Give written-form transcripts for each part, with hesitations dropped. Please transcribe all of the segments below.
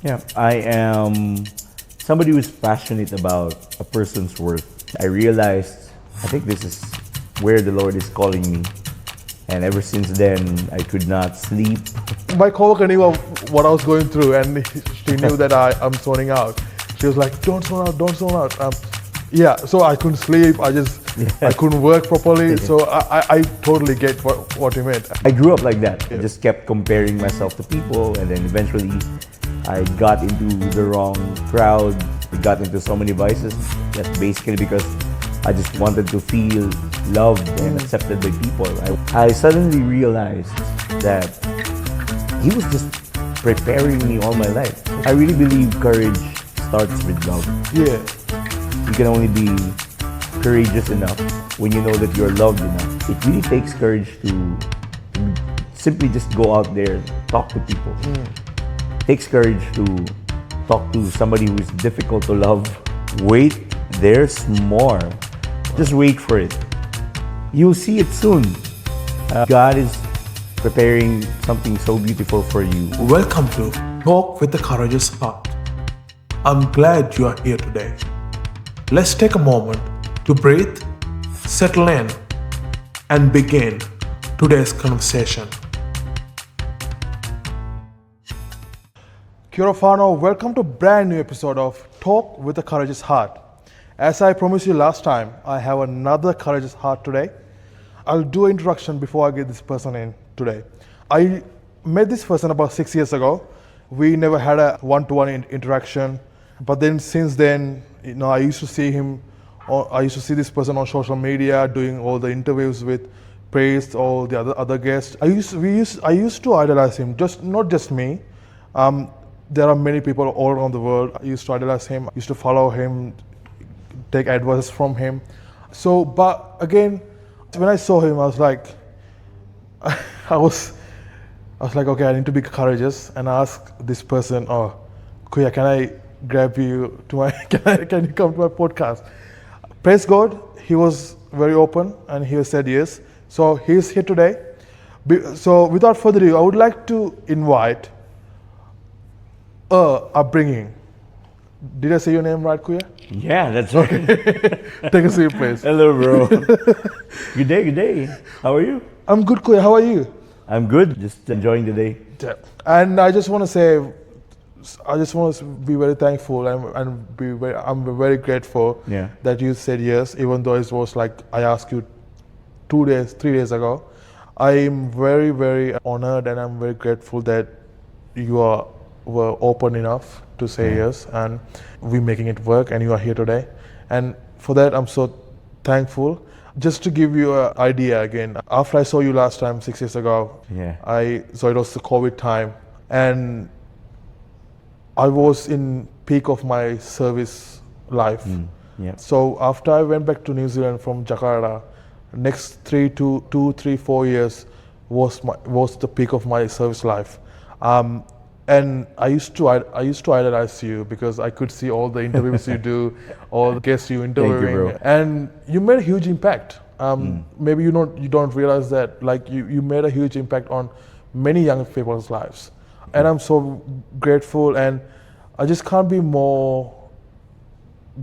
Yeah, I am somebody who's passionate about a person's worth. I realized, I think this is where the Lord is calling me. And ever since then, I could not sleep. My coworker knew what I was going through, and she knew that I'm zoning out. She was like, "Don't zone out, don't zone out." So I couldn't sleep. I couldn't work properly. So I totally get what you meant. I grew up like that. I just kept comparing myself to people, and then eventually I got into the wrong crowd. I got into so many vices. That's basically because I just wanted to feel loved and accepted by people. I suddenly realized that He was just preparing me all my life. I really believe courage starts with love. Yeah. You can only be courageous enough when you know that you're loved enough. It really takes courage to simply just go out there and talk to people. It takes courage to talk to somebody who is difficult to love. Wait, there's more. Just wait for it. You'll see it soon. God is preparing something so beautiful for you. Welcome to Talk with the Courageous Heart. I'm glad you are here today. Let's take a moment to breathe, settle in, and begin today's conversation. Kia ora whanau, welcome to a brand new episode of Talk with a Courageous Heart. As I promised you last time, I have another courageous heart today. I'll do an introduction before I get this person in today. I met this person about 6 years ago. We never had a one-to-one interaction, but then since then, I used to see this person on social media doing all the interviews with Praise, all the other guests. I used to idolize him, not just me. There are many people all around the world. I used to idolize him, I used to follow him, take advice from him. So, but again, when I saw him, I was like, okay, I need to be courageous and ask this person, "Oh, Kuya, can I grab you to my? Can you come to my podcast?" Praise God, he was very open and he said yes. So he's here today. So without further ado, I would like to invite Er Abringe. Did I say your name right, Kuya? Yeah, that's right. Take a seat, please. Hello, bro. Good day. How are you? I'm good, Kuya. How are you? I'm good. Just enjoying the day. Yeah. And I just want to be very thankful and I'm very grateful that you said yes, even though it was like I asked you 3 days ago. I'm very, very honored and I'm very grateful that you were open enough to say yes, and we're making it work, and you are here today. And for that, I'm so thankful. Just to give you an idea again, after I saw you last time 6 years ago, so it was the COVID time, and I was in peak of my service life. So after I went back to New Zealand from Jakarta, next 4 years was the peak of my service life. And I used to idolize you because I could see all the interviews you do, all the guests you interviewing, and you made a huge impact. Maybe you don't realize that, like you made a huge impact on many young people's lives, and I'm so grateful, and I just can't be more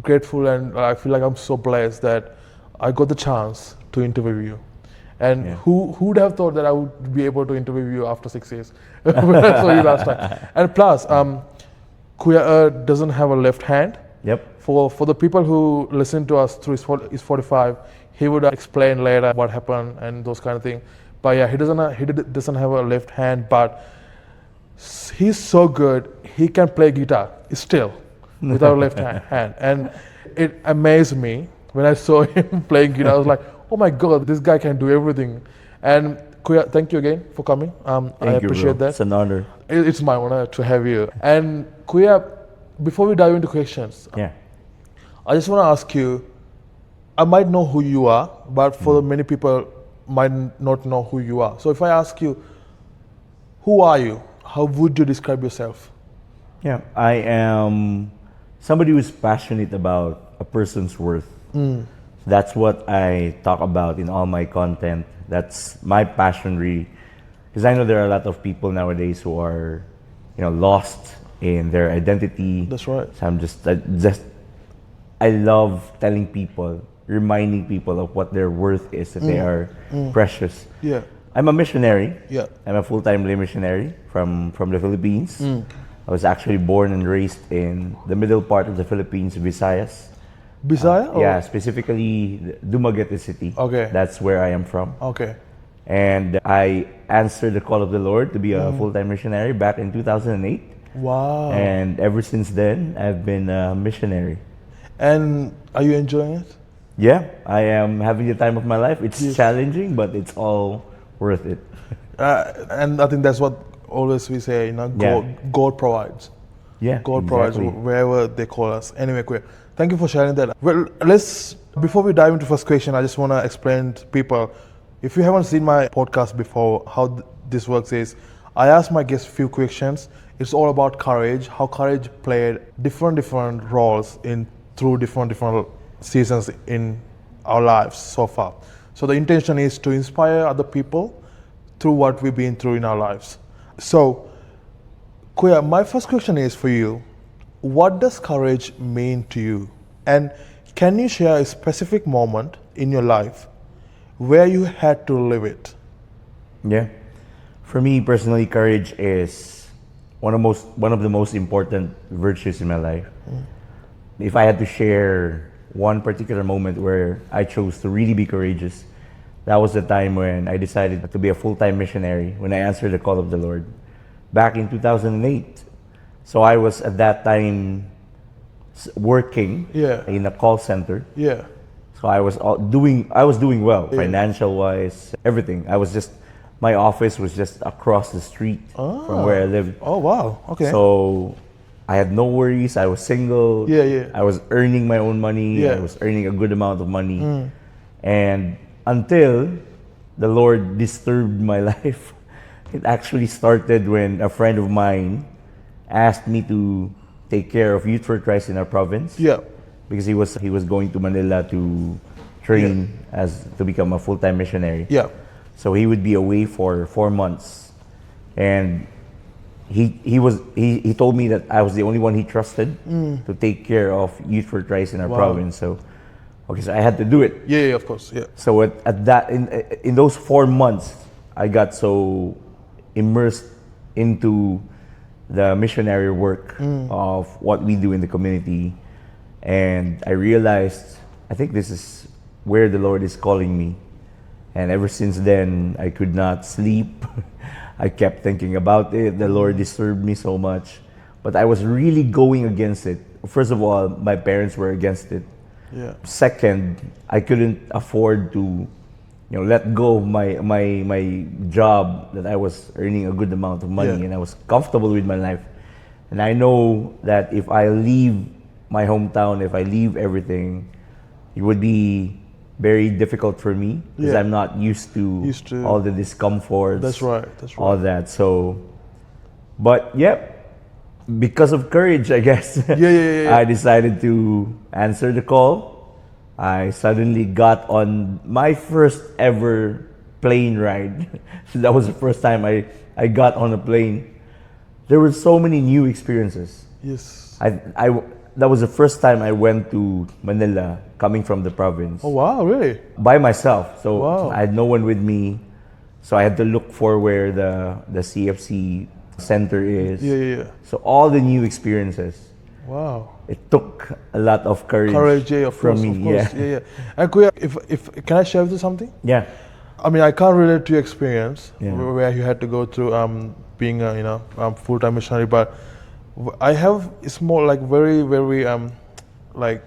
grateful, and I feel like I'm so blessed that I got the chance to interview you. And who would have thought that I would be able to interview you after 6 years when I saw you last time? And plus, Kuya doesn't have a left hand. For the people who listen to us through his 45, he would explain later what happened and those kind of things. But yeah, he doesn't have a left hand, but he's so good. He can play guitar still without a left hand. And it amazed me when I saw him playing guitar. I was like, oh my God, this guy can do everything. And Kuya, thank you again for coming. I appreciate that. It's an honor. It's my honor to have you. And Kuya, before we dive into questions, I just want to ask you, I might know who you are, but for many people might not know who you are. So if I ask you, who are you? How would you describe yourself? Yeah, I am somebody who's passionate about a person's worth. That's what I talk about in all my content. That's my passion, really. Because I know there are a lot of people nowadays who are, lost in their identity. That's right. So I love telling people, reminding people of what their worth is, that they are precious. Yeah. I'm a missionary. Yeah. I'm a full-time lay missionary from the Philippines. I was actually born and raised in the middle part of the Philippines, Visayas. Bisaya? Yeah, specifically Dumaguete City. Okay. That's where I am from. Okay. And I answered the call of the Lord to be a full-time missionary back in 2008. Wow. And ever since then, I've been a missionary. And are you enjoying it? Yeah, I am having the time of my life. It's challenging, but it's all worth it. And I think that's what always we say, you know, God provides. Yeah, God exactly. provides wherever they call us. Anyway, Queer, thank you for sharing that. Well, before we dive into first question, I just want to explain to people, if you haven't seen my podcast before, how this works is, I ask my guests a few questions. It's all about courage, how courage played different roles through different seasons in our lives so far. So the intention is to inspire other people through what we've been through in our lives. So, Kuya, my first question is for you, what does courage mean to you? And can you share a specific moment in your life where you had to live it? Yeah. For me personally, courage is one of the most important virtues in my life. If I had to share one particular moment where I chose to really be courageous, that was the time when I decided to be a full-time missionary, when I answered the call of the Lord back in 2008. So I was at that time working in a call center. Yeah. So I was doing well, financial wise, everything. My office was just across the street from where I lived. Oh, wow. Okay. So I had no worries. I was single. Yeah. I was earning my own money. Yeah. I was earning a good amount of money. And until the Lord disturbed my life, it actually started when a friend of mine asked me to take care of Youth for Christ in our province. Yeah. Because he was going to Manila to train to become a full-time missionary. Yeah. So he would be away for 4 months, and he told me that I was the only one he trusted to take care of Youth for Christ in our province. So I had to do it. Yeah, of course. Yeah. So in those 4 months, I got so immersed into the missionary work of what we do in the community, and I realized, I think this is where the Lord is calling me. And ever since then, I could not sleep. I kept thinking about it. The Lord disturbed me so much. But I was really going against it. First of all, my parents were against it. Yeah. Second, I couldn't afford to let go of my job that I was earning a good amount of money, and I was comfortable with my life. And I know that if I leave my hometown, if I leave everything, it would be very difficult for me because I'm not used to all the discomforts. That's right. All that. So, but because of courage, I guess. I decided to answer the call. I suddenly got on my first ever plane ride. So that was the first time I got on a plane. There were so many new experiences. Yes. That was the first time I went to Manila, coming from the province. Oh wow, really? By myself. So wow. I had no one with me. So I had to look for where the CFC center is. Yeah. So all the new experiences. Wow. It took a lot of courage. From me. Yeah. And Kuya, if can I share with you something? Yeah. I mean, I can't relate to your experience where you had to go through being a full-time missionary, but it's more like very like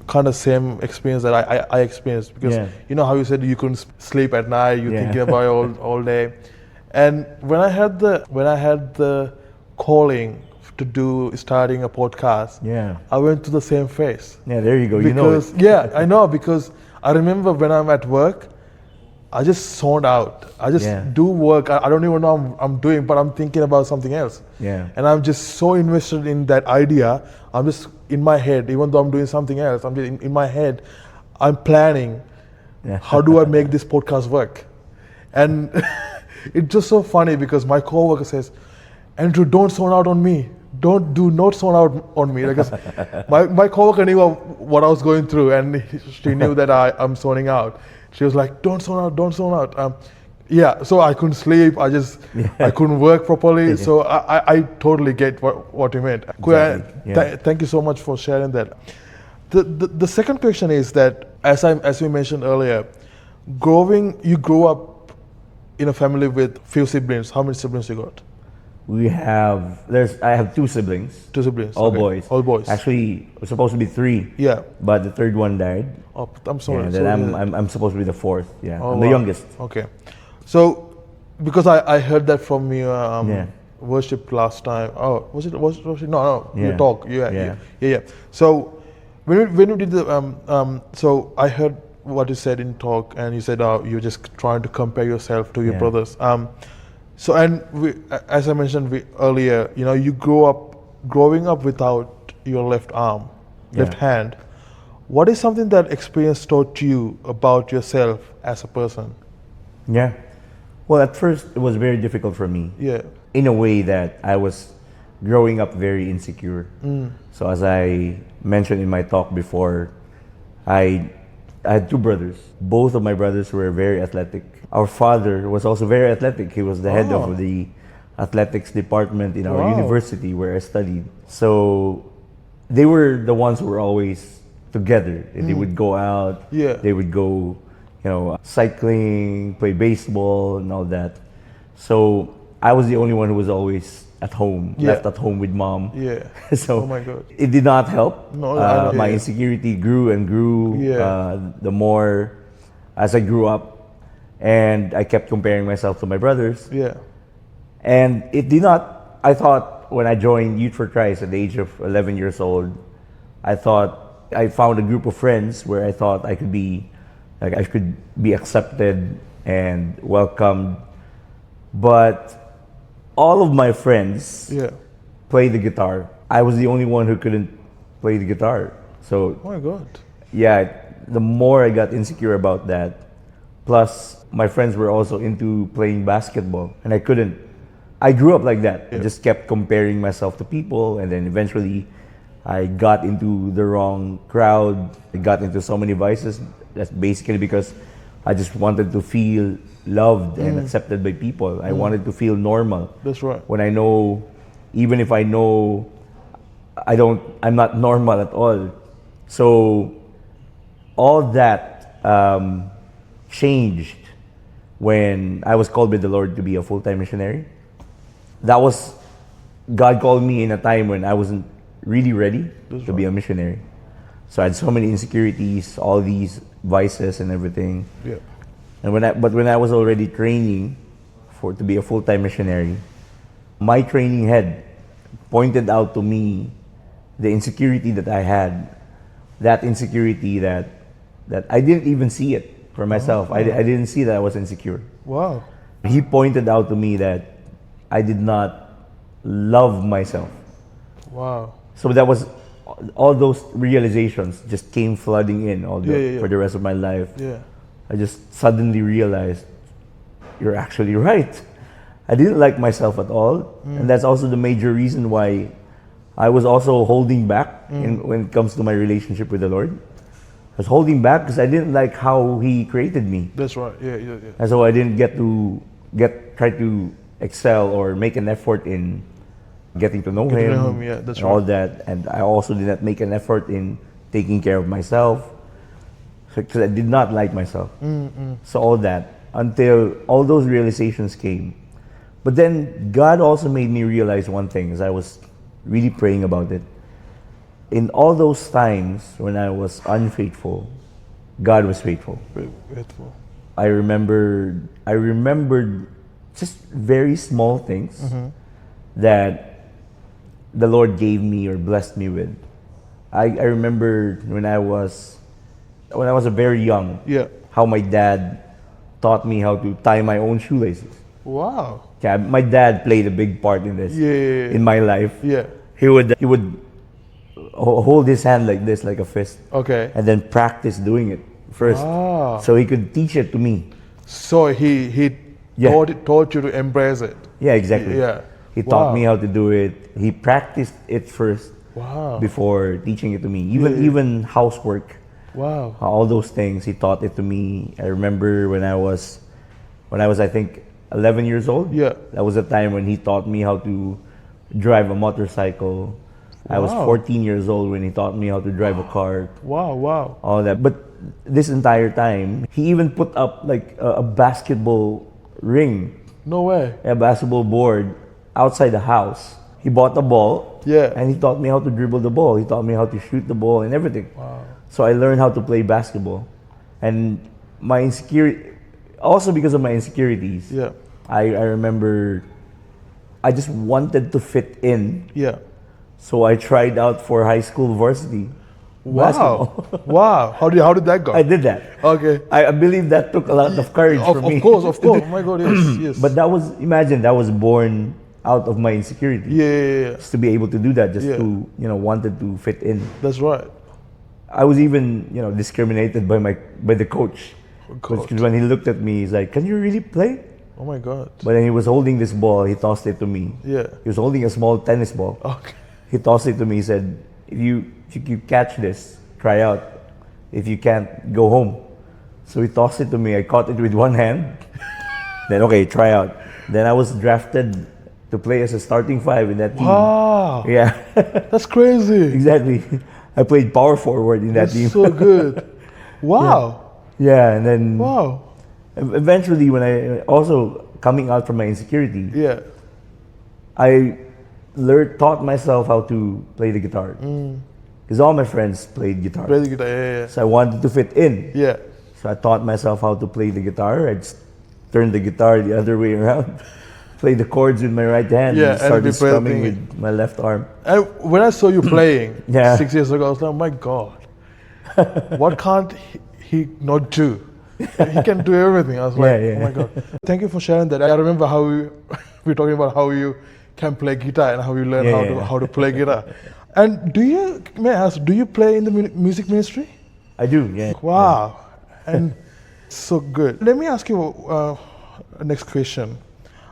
kind of same experience that I experienced, because you know how you said you couldn't sleep at night, you're thinking about it all day. And when I had the calling to starting a podcast, I went to the same phase. Yeah, there you go. Because, I know, because I remember when I'm at work, I just zoned out. I just do work. I don't even know what I'm doing, but I'm thinking about something else. Yeah. And I'm just so invested in that idea. I'm just in my head, even though I'm doing something else, I'm just in my head, I'm planning, how do I make this podcast work? And it's just so funny because my coworker says, Andrew, don't zone out on me. Do not zone out on me, because my coworker knew what I was going through, and she knew that I'm zoning out. She was like, don't zone out. Yeah, so I couldn't sleep. I couldn't work properly. So I totally get what you meant. Exactly. Yeah. Thank you so much for sharing that. The second question is that, as we mentioned earlier, you grew up in a family with few siblings. How many siblings you got? I have two siblings. Two siblings. All okay. boys. All boys. Actually, it was supposed to be three. Yeah. But the third one died. Oh, I'm sorry. Yeah, then I'm supposed to be the fourth. Yeah. Oh, I'm the youngest. Okay. So, because I heard that from your worship last time. Oh, was it? No. Yeah. You talk. Yeah. So, when you did the so I heard what you said in talk, and you said you're just trying to compare yourself to your brothers. So, and as I mentioned earlier, you growing up without your left arm, left hand. What is something that experience taught you about yourself as a person? Yeah. Well, at first it was very difficult for me. Yeah. In a way that I was growing up very insecure. So as I mentioned in my talk before, I had two brothers. Both of my brothers were very athletic. Our father was also very athletic. He was the head of the athletics department in our university where I studied. So they were the ones who were always together. They would go out. Yeah. They would go, cycling, play baseball, and all that. So I was the only one who was always at home, left at home with mom. Yeah. So oh my God. it did not help. No, my insecurity grew and grew. The more as I grew up, and I kept comparing myself to my brothers. Yeah. And it did not. I thought when I joined Youth for Christ at the age of 11 years old, I thought I found a group of friends where I thought I could be accepted and welcomed. But all of my friends played the guitar. I was the only one who couldn't play the guitar. So oh my God. Yeah, the more I got insecure about that, plus my friends were also into playing basketball, and I couldn't. I grew up like that. I just kept comparing myself to people, and then eventually I got into the wrong crowd. I got into so many vices. That's basically because I just wanted to feel loved and accepted by people. I wanted to feel normal. That's right. When I know, even if I know I'm not normal at all. So all that changed when I was called by the Lord to be a full-time missionary. God called me in a time when I wasn't really ready to be a missionary. So I had so many insecurities, all these vices and everything. Yeah. And when I was already training to be a full-time missionary, my training head pointed out to me the insecurity that I had, that insecurity that I didn't even see it for myself. I didn't see that I was insecure. Wow. He pointed out to me that I did not love myself. Wow. So that was all those realizations just came flooding in for the rest of my life. Yeah. I just suddenly realized, you're actually right. I didn't like myself at all. And that's also the major reason why I was also holding back when it comes to my relationship with the Lord. I was holding back because I didn't like how He created me. That's right. Yeah. And so I didn't try to excel or make an effort in getting to know Him. Yeah, that's and right. all that. And I also did not make an effort in taking care of myself because I did not like myself. So all that, until all those realizations came. But then God also made me realize one thing as I was really praying about it. In all those times when I was unfaithful, God was faithful. Faithful. I remembered just very small things that the Lord gave me or blessed me with. I remember when I was a very young, how my dad taught me how to tie my own shoelaces. Wow. Yeah, my dad played a big part in this in my life. Yeah. He would hold his hand like this, like a fist. Okay. And then practice doing it first, so he could teach it to me. So he taught you to embrace it. Yeah, exactly. Yeah. He taught me how to do it. He practiced it first before teaching it to me. Even housework. Wow. All those things, he taught it to me. I remember when I was I think 11 years old. Yeah. That was the time when he taught me how to drive a motorcycle. I was 14 years old when he taught me how to drive a car. Wow. All that. But this entire time, he even put up like a basketball ring. No way. A basketball board outside the house. He bought a ball. Yeah. And he taught me how to dribble the ball. He taught me how to shoot the ball and everything. Wow. So I learned how to play basketball. And my insecurity, also because of my insecurities, Yeah. I remember I just wanted to fit in. Yeah. So I tried out for high school varsity basketball. Wow. How did that go? I did that. Okay. I believe that took a lot of courage for me. Of course. Oh my God, yes. But imagine that was born out of my insecurity. Yeah. Just to be able to do that, just to, wanted to fit in. That's right. I was even, discriminated by the coach. Because when he looked at me, he's like, "Can you really play?" Oh my God. But then he was holding this ball. He tossed it to me. Yeah. He was holding a small tennis ball. Okay. He tossed it to me. He said, if you catch this, try out. If you can't, go home. So he tossed it to me. I caught it with one hand. Then, okay, try out. Then I was drafted to play as a starting five in that team. Wow. Yeah. That's crazy. Exactly. I played power forward in that team. So good. Wow. Yeah, and then Wow. eventually when I also coming out from my insecurity, Yeah. I taught myself how to play the guitar. Because all my friends played guitar. Play the guitar. Yeah. So I wanted to fit in. Yeah. So I taught myself how to play the guitar. I just turned the guitar the other way around. Play the chords with my right hand and started strumming with my left arm. And when I saw you playing 6 years ago, I was like, oh my God, what can't he not do? He can do everything. I was like, oh my God. Thank you for sharing that. I remember how we're talking about how you can play guitar and how you learn how to play guitar. And may I ask, do you play in the music ministry? I do, yeah. Wow. And so good. Let me ask you next question.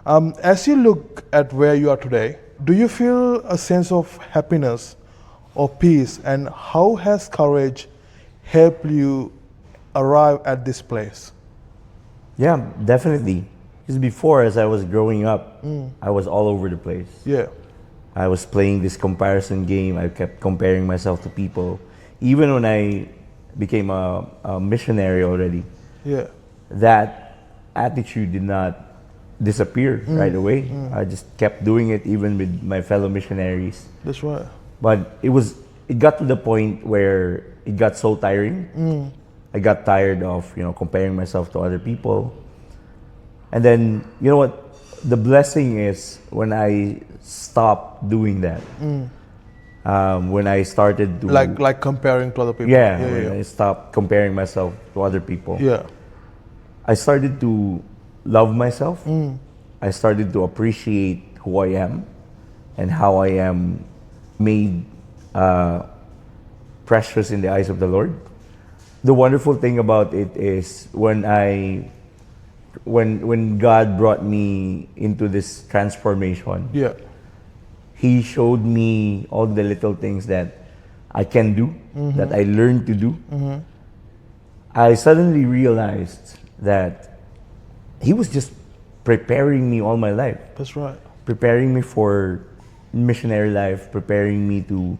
As you look at where you are today, do you feel a sense of happiness or peace? And how has courage helped you arrive at this place? Yeah, definitely. Because before, as I was growing up, I was all over the place. Yeah. I was playing this comparison game. I kept comparing myself to people. Even when I became a missionary already, that attitude did not disappear right away. I just kept doing it even with my fellow missionaries. That's right. But it got to the point where it got so tiring. I got tired of, comparing myself to other people. And then, you know what? The blessing is when I stopped doing that. When I started to... Like comparing to other people. When I stopped comparing myself to other people. Yeah. I started to love myself. I started to appreciate who I am and how I am made precious in the eyes of the Lord. The wonderful thing about it is when God brought me into this transformation, He showed me all the little things that I can do, that I learned to do. I suddenly realized that He was just preparing me all my life. That's right. Preparing me for missionary life, preparing me to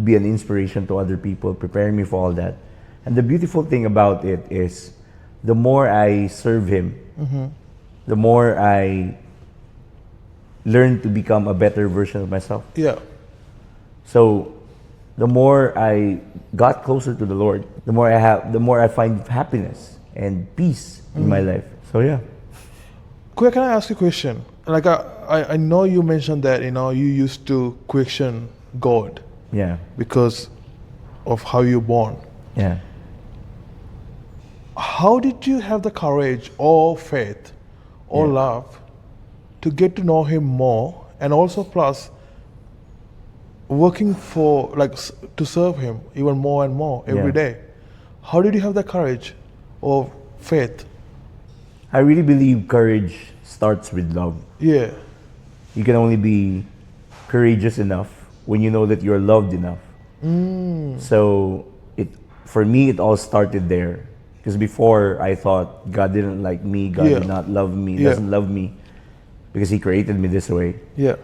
be an inspiration to other people, preparing me for all that. And the beautiful thing about it is the more I serve Him, the more I learn to become a better version of myself. Yeah. So the more I got closer to the Lord, the more I find happiness and peace in my life. So yeah. Kuya, can I ask you a question? Like I know you mentioned that you used to question God. Yeah. Because of how you're born. Yeah. How did you have the courage or faith or love to get to know Him more, and also plus working to serve Him even more and more every day? How did you have the courage or faith? I really believe courage starts with love. Yeah. you can only be courageous enough when you know that you're loved enough. So for me, it all started there. Because before, I thought God didn't like me, God did not love me, doesn't love me, because He created me this way. Yeah.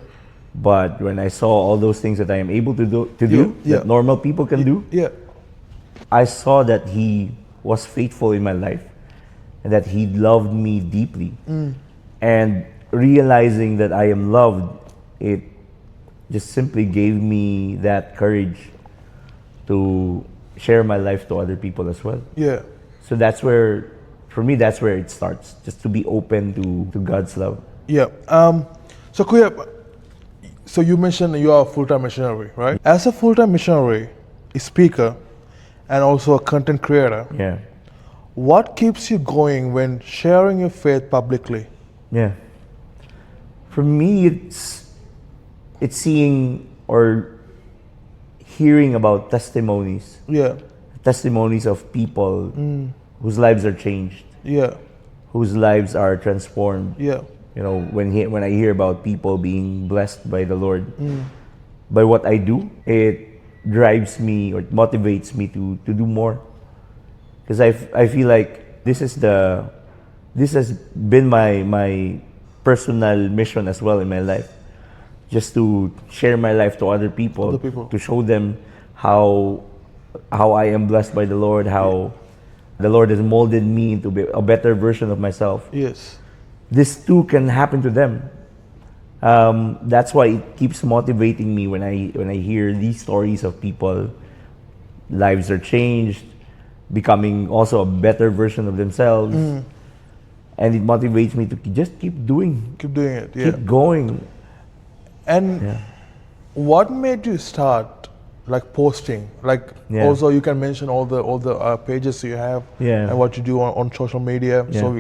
But when I saw all those things that I am able to do that normal people can do, I saw that He was faithful in my life and that He loved me deeply. And realizing that I am loved, it just simply gave me that courage to share my life to other people as well. Yeah. So that's where, for me, that's where it starts, just to be open to God's love. Yeah. So Kuya, so you mentioned you are a full-time missionary, right? As a full-time missionary, a speaker, and also a content creator, what keeps you going when sharing your faith publicly? Yeah. For me, it's seeing or hearing about testimonies. Testimonies of people whose lives are changed. Whose lives are transformed. You know, when I hear about people being blessed by the Lord, by what I do, it drives me or it motivates me to do more. Because I feel like this has been my personal mission as well in my life, just to share my life to other people. To show them how I am blessed by the Lord, how the Lord has molded me into a better version of myself. This too can happen to them. That's why it keeps motivating me when I hear these stories of people, lives are changed, becoming also a better version of themselves. And it motivates me to just keep doing it, keep going. And what made you start like posting? Like also you can mention all the pages you have and what you do on social media, so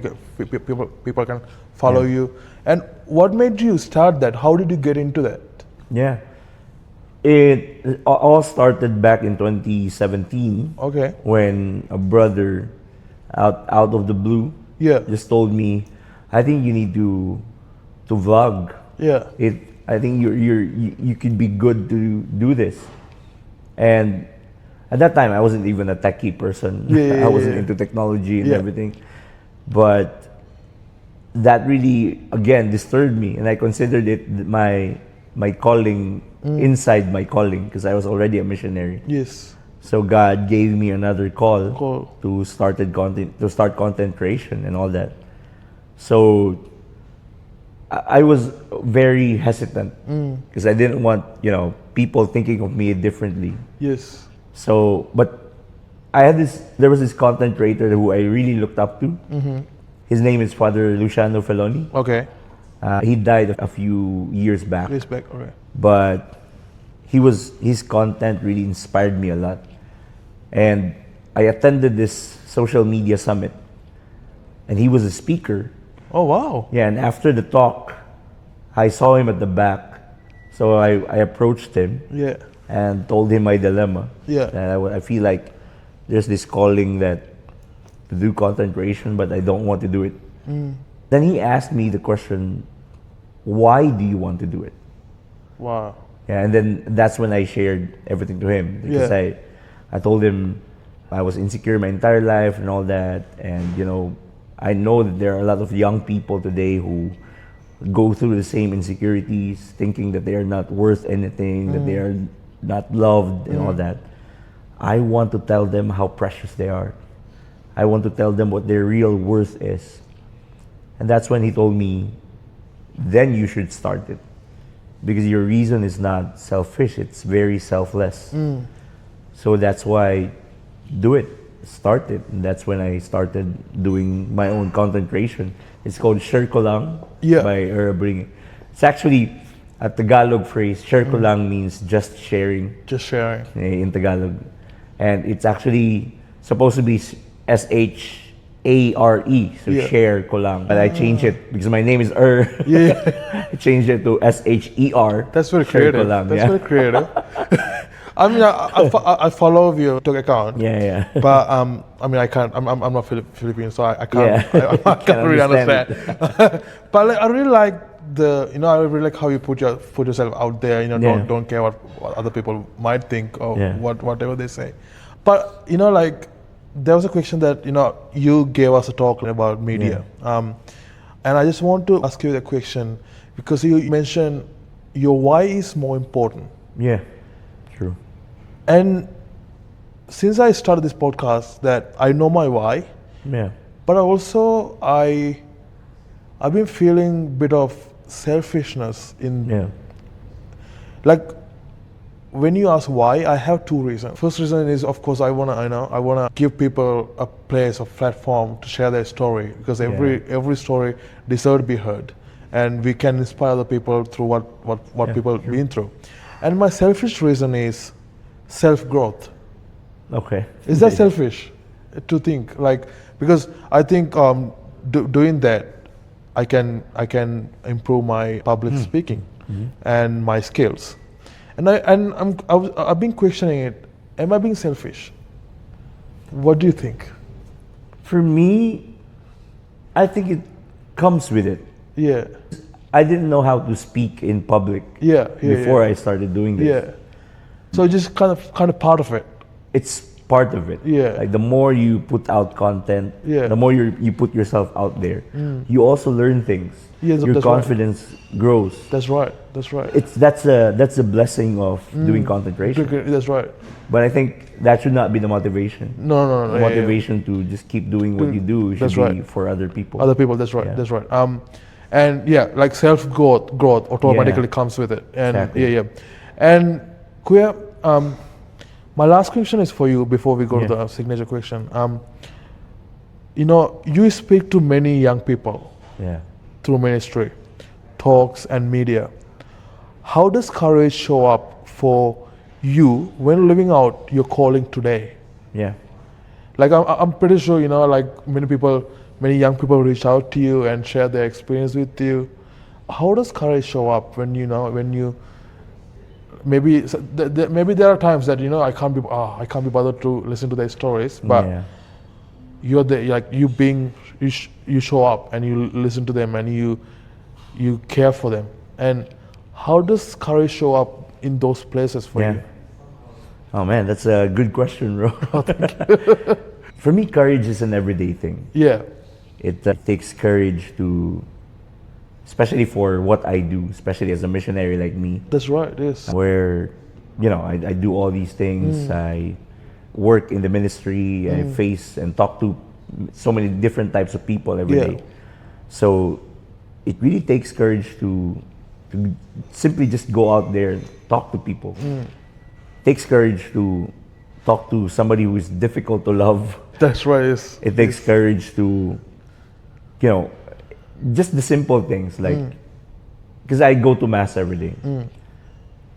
people can follow you. And what made you start that? How did you get into that? It all started back in 2017. When a brother out of the blue just told me, I think you need to vlog. I think you could be good to do this. And at that time, I wasn't even a techie person. I wasn't into technology and everything. But that really, again, disturbed me. And I considered it my calling, inside my calling, because I was already a missionary. So God gave me another call to start content creation and all that. So I was very hesitant because I didn't want, people thinking of me differently. So, but there was this content creator who I really looked up to. His name is Father Luciano Feloni. He died a few years back. But his content really inspired me a lot. And I attended this social media summit, and he was a speaker. And after the talk, I saw him at the back. So I approached him and told him my dilemma. And I feel like there's this calling to do content creation, but I don't want to do it. Then he asked me the question, why do you want to do it? And then that's when I shared everything to him. Because I told him I was insecure my entire life and all that. And, I know that there are a lot of young people today who go through the same insecurities, thinking that they are not worth anything, that they are not loved and all that. I want to tell them how precious they are. I want to tell them what their real worth is. And that's when he told me, then you should start it. Because your reason is not selfish, it's very selfless. So that's why, do it. Start it. And that's when I started doing my own content creation. It's called Share Ko Lang by Er Abringe. It's actually a Tagalog phrase. Share Ko Lang means just sharing. In Tagalog. And it's actually supposed to be S-H-A-R-E. So Share Ko Lang. But I changed it because my name is Er. I changed it to S-H-E-R. That's very creative. Very creative. I mean, I follow your TikTok account. But I mean, I can't. I'm not Filipino, so I can't. I can't really understand. But like, I really like I really like how you put yourself out there. Don't care what other people might think or whatever they say. But like there was a question that you gave us a talk about media, and I just want to ask you the question because you mentioned your why is more important. Yeah, true. And since I started this podcast, that I know my why. Yeah. But also I've been feeling a bit of selfishness in like when you ask why, I have two reasons. First reason is, of course, I wanna give people a place, a platform to share their story because every story deserves to be heard, and we can inspire other people through what people have been through. And my selfish reason is self-growth. Okay. Is that selfish to think because I think doing that, I can improve my public speaking and my skills, and I've been questioning it. Am I being selfish? What do you think? For me, I think it comes with it. Yeah. I didn't know how to speak in public before I started doing this. Yeah. So it's just kind of part of it. It's part of it. Yeah. Like the more you put out content, the more you put yourself out there, you also learn things. Yes, your confidence grows. That's right. That's a blessing of doing content creation. That's right. But I think that should not be the motivation. No. The motivation to just keep doing what you do should be for other people. Other people. That's right. Yeah. That's right. And like self-growth automatically comes with it. And exactly. And Kuya, my last question is for you before we go to the signature question. You speak to many young people through ministry, talks and media. How does courage show up for you when living out your calling today? Yeah. Like I'm pretty sure, like many young people reach out to you and share their experience with you. How does courage show up when you maybe there are times that I can't be bothered to listen to their stories, but you're there, you show up and you listen to them and you care for them. And how does courage show up in those places for you? Oh man, that's a good question, bro. For me, courage is an everyday thing. Yeah. It takes courage to, especially for what I do, especially as a missionary like me. That's right, yes. Where, I do all these things. I work in the ministry. I face and talk to so many different types of people every day. So it really takes courage to simply just go out there and talk to people. It takes courage to talk to somebody who is difficult to love. That's right, yes. It takes courage to, just the simple things like, because I go to mass every day,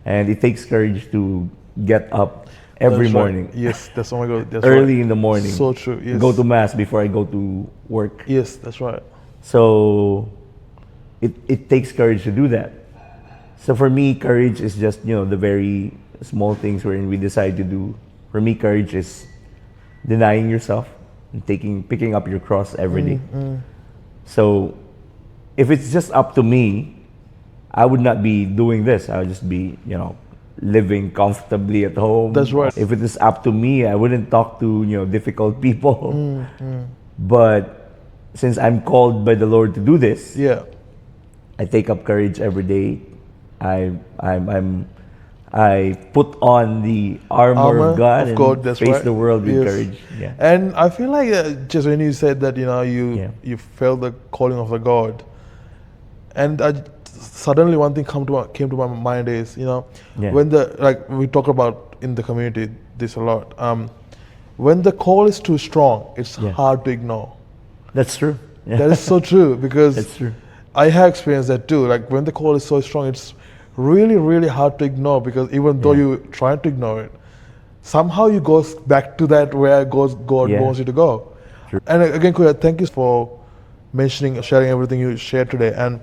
and it takes courage to get up every morning. Right. Yes, that's oh my God. That's early right. in the morning. So true. Yes. Go to mass before I go to work. Yes, that's right. So it takes courage to do that. So for me, courage is just the very small things wherein we decide to do. For me, courage is denying yourself and picking up your cross every day. So if it's just up to me, I would not be doing this. I would just be, living comfortably at home. That's right. If it is up to me, I wouldn't talk to, difficult people. But since I'm called by the Lord to do this, I take up courage every day. I put on the armor of God and face the world with courage. Yeah. And I feel like just when you said that, you felt the calling of the God, and suddenly one thing came to my mind is, when we talk about in the community this a lot, when the call is too strong, it's hard to ignore. That's true. Yeah. That is so true because that's true. I have experienced that too. Like when the call is so strong, it's really, really hard to ignore because even though you try to ignore it, somehow you go back to that where God wants you to go. True. And again, Kuya, thank you for sharing everything you shared today. And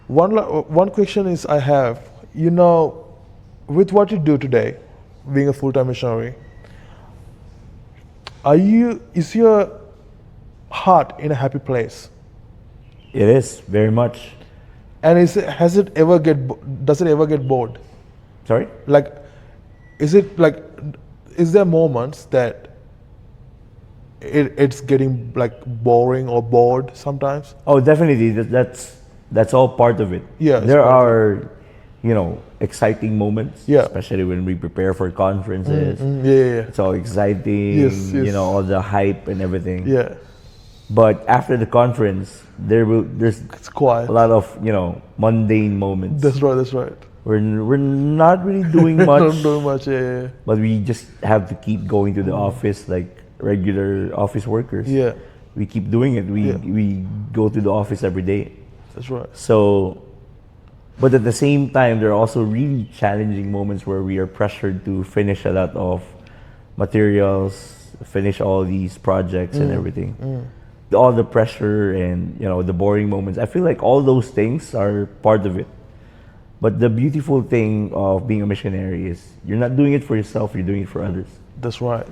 one question is I have, with what you do today, being a full-time missionary, is your heart in a happy place? It is, very much. And does it ever get bored? Sorry? Like, is there moments that it's getting like boring or bored sometimes? Oh, definitely. That's all part of it. Yeah, it's There part of are, exciting moments. Yeah. Especially when we prepare for conferences. Yeah. It's all exciting. Yes. All the hype and everything. Yeah. But after the conference, there's It's quiet. a lot of mundane moments. That's right. We're not really doing much. Not doing much. Yeah. But we just have to keep going to the office like regular office workers. Yeah. We keep doing it. We go to the office every day. That's right. So, but at the same time, there are also really challenging moments where we are pressured to finish a lot of materials, finish all these projects and everything. All the pressure and the boring moments. I feel like all those things are part of it. But the beautiful thing of being a missionary is you're not doing it for yourself, you're doing it for others. That's right.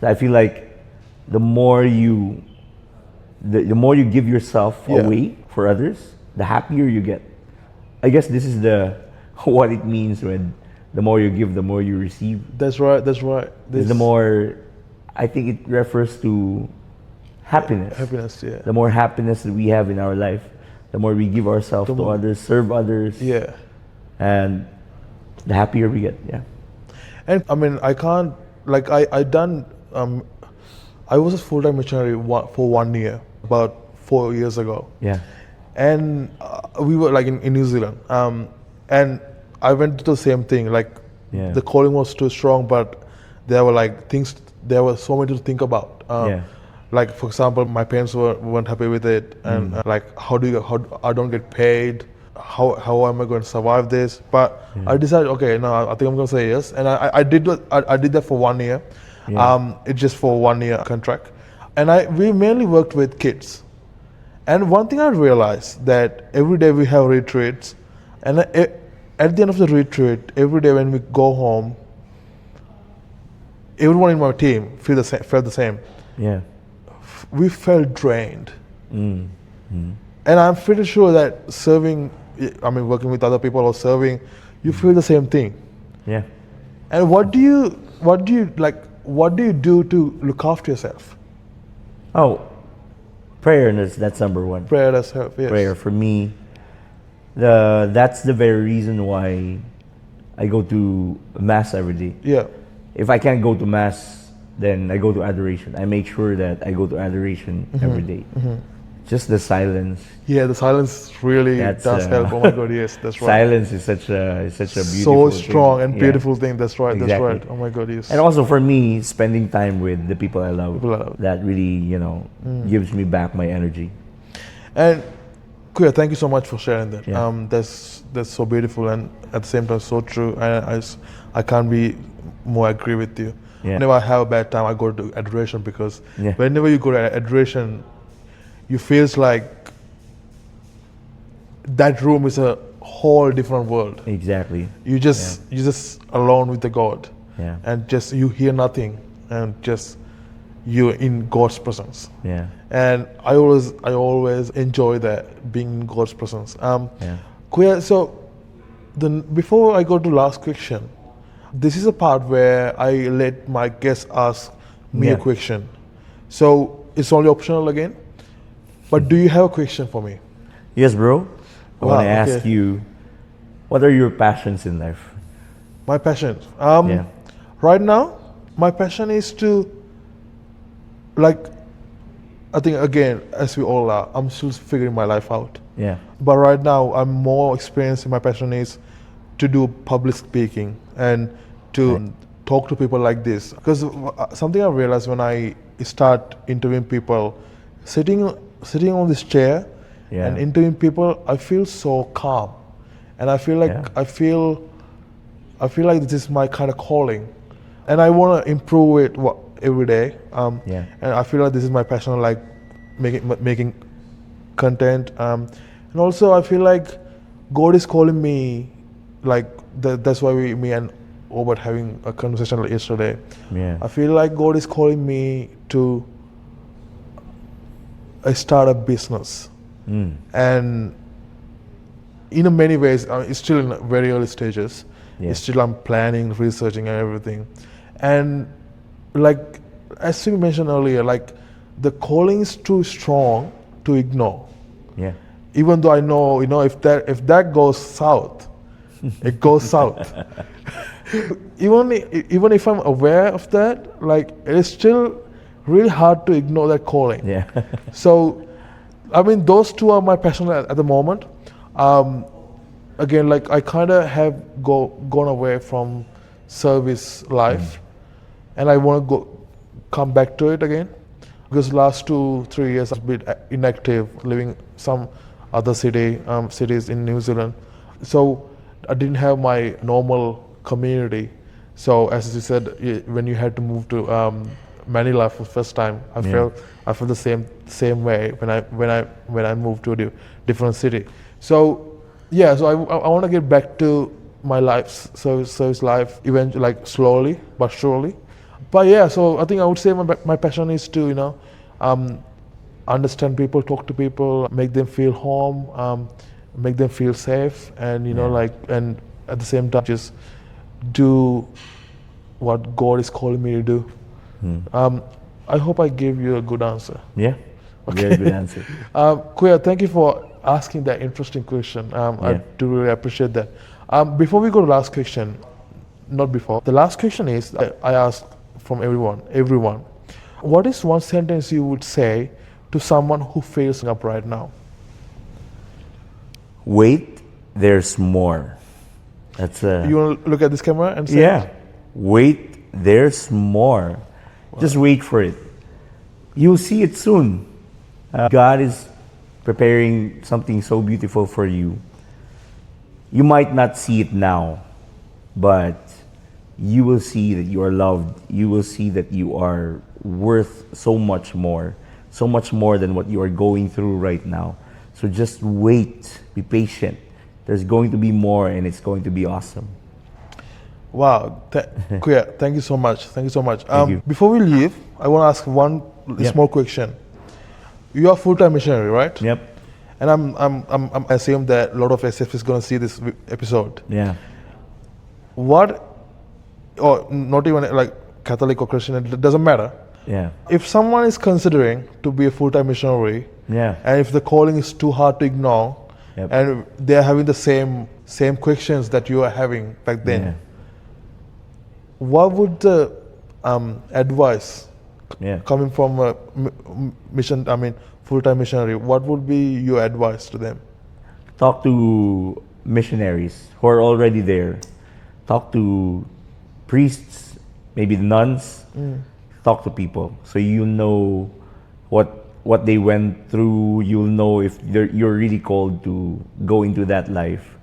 I feel like the more you give yourself away for others, the happier you get. I guess this is what it means when the more you give, the more you receive. That's right. The more, I think it refers to happiness. Happiness, yeah. The more happiness that we have in our life, the more we give ourselves to others, serve others. Yeah. And the happier we get, yeah. And I mean, I can't, like, I was a full-time missionary for 1 year, about 4 years ago. Yeah. And we were like in New Zealand. And I went to the same thing, like the calling was too strong, but there were so many to think about. Like, for example, my parents weren't happy with it, and like, how I don't get paid, how am I going to survive this? But I decided, okay, no, I think I'm going to say yes, and I did that for 1 year. It's just for 1 year contract, and we mainly worked with kids. And one thing I realized that every day we have retreats, and at the end of the retreat, every day when we go home, everyone in my team felt the same. Yeah. We felt drained. And I'm pretty sure that working with other people or serving, you feel the same thing. Yeah. And what do you do to look after yourself? Oh, prayer, that's number one. Prayer does help, yes. Prayer for me, that's the very reason why I go to mass every day. Yeah. If I can't go to mass, then I go to adoration. I make sure that I go to adoration every day. Just the silence. Yeah, the silence really does help. Oh my God, yes, that's right. Silence is such a beautiful so strong thing. and beautiful thing. That's right. Exactly. That's right. Oh my God, yes. And also for me, spending time with the people I love, that really gives me back my energy. And Kuya, thank you so much for sharing that. Yeah. That's so beautiful and at the same time so true. I can't be more agree with you. Yeah. Whenever I have a bad time, I go to adoration, because whenever you go to adoration, you feels like that room is a whole different world. Exactly. You just alone with the God. Yeah. And just you hear nothing, and just you're in God's presence. Yeah. And I always enjoy that, being in God's presence. Kuya, so then before I go to last question, this is a part where I let my guests ask me a question. So it's only optional again. But do you have a question for me? Yes, bro. I want to ask you, what are your passions in life? My passion? Right now, my passion is to, I think again, as we all are, I'm still figuring my life out. Yeah. But right now, I'm more experienced in my passion is to do public speaking and to talk to people like this. Because something I realized when I start interviewing people, sitting on this chair and interviewing people, I feel so calm, and I feel like I feel like this is my kind of calling, and I want to improve it every day. And I feel like this is my passion, like making content, and also I feel like God is calling me, like that's why me and Obert having a conversation like yesterday. I feel like God is calling me to start a business, and in many ways, it's still in very early stages. Yeah. It's still I'm planning, researching, and everything. And like as you mentioned earlier, like the calling is too strong to ignore. Yeah. Even though I know, if that goes south, it goes south. Even if I'm aware of that, like it's still really hard to ignore that calling. Yeah. So, I mean, those two are my passion at the moment. Again, like I kind of have gone away from service life, and I want to come back to it again, because last 2-3 years I've been inactive, living some other cities in New Zealand. So I didn't have my normal community. So as you said, when you had to move to Manila for the first time, I felt the same way when I moved to a different city. So yeah, so I want to get back to my life, service life, eventually, like slowly but surely. But yeah, so I think I would say my passion is to understand people, talk to people, make them feel home, make them feel safe, and and at the same time just do what God is calling me to do. I hope I gave you a good answer. Yeah. Very good answer. Kuya, thank you for asking that interesting question. I do really appreciate that. Before we go to the last question, not before, the last question is, I ask from everyone, what is one sentence you would say to someone who feels up right now? Wait, there's more. That's You want to look at this camera and say? Yeah. Wait, there's more. Wow. Just wait for it. You'll see it soon. God is preparing something so beautiful for you. You might not see it now, but you will see that you are loved. You will see that you are worth so much more than what you are going through right now. So just wait, be patient. There's going to be more, and it's going to be awesome. Wow, Kuya, thank you so much. Thank you so much. Thank you. Before we leave, I want to ask one small question. You are full-time missionary, right? Yep. And I'm assume that a lot of SF is going to see this episode. Yeah. What, or not even like Catholic or Christian, it doesn't matter. Yeah. If someone is considering to be a full-time missionary, and if the calling is too hard to ignore, and they're having the same questions that you are having back then, what would the advice coming from a full-time missionary, what would be your advice to them? Talk to missionaries who are already there. Talk to priests, maybe nuns. Talk to people so you know what they went through. You'll know if you're really called to go into that life.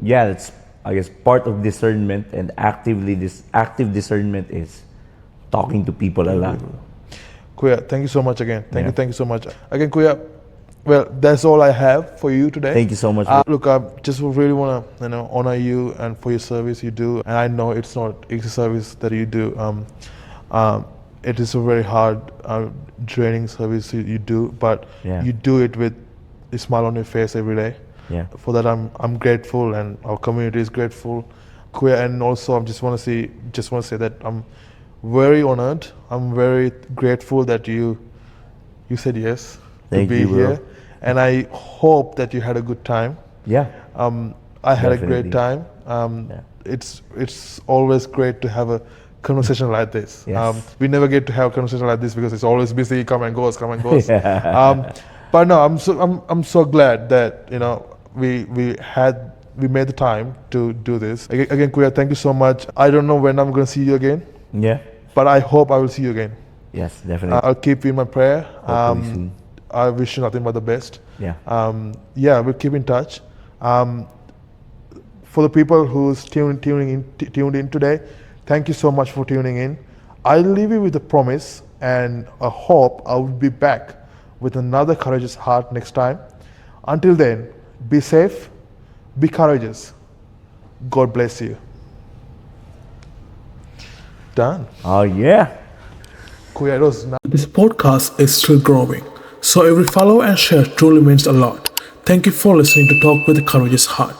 Yeah, that's, I guess, part of discernment, and active discernment is talking to people a lot. Kuya, thank you so much again. Thank you so much. Again, Kuya, well, that's all I have for you today. Thank you so much. Look, I just really want to honor you and for your service you do. And I know it's not easy service that you do. It is a very hard, draining service you do, but you do it with a smile on your face every day. Yeah. For that, I'm grateful, and our community is grateful. Kuya, and also I just want to say that I'm very honored. I'm very grateful that you said yes to be here, and I hope that you had a good time. Yeah. I had a great time. It's always great to have a conversation like this. Yes. We never get to have a conversation like this because it's always busy, come and goes. But no, I'm so glad that we made the time to do this. Again, Kuya, thank you so much. I don't know when I'm going to see you again. Yeah. But I hope I will see you again. Yes, definitely. I'll keep you in my prayer. Hopefully soon. I wish you nothing but the best. Yeah. We'll keep in touch. For the people who's tuned in today, thank you so much for tuning in. I'll leave you with a promise and a hope I will be back with another courageous heart next time. Until then, be safe, be courageous. God bless you. Done. Oh yeah. Kuya, it was This podcast is still growing, so every follow and share truly means a lot. Thank you for listening to Talk with a Courageous Heart.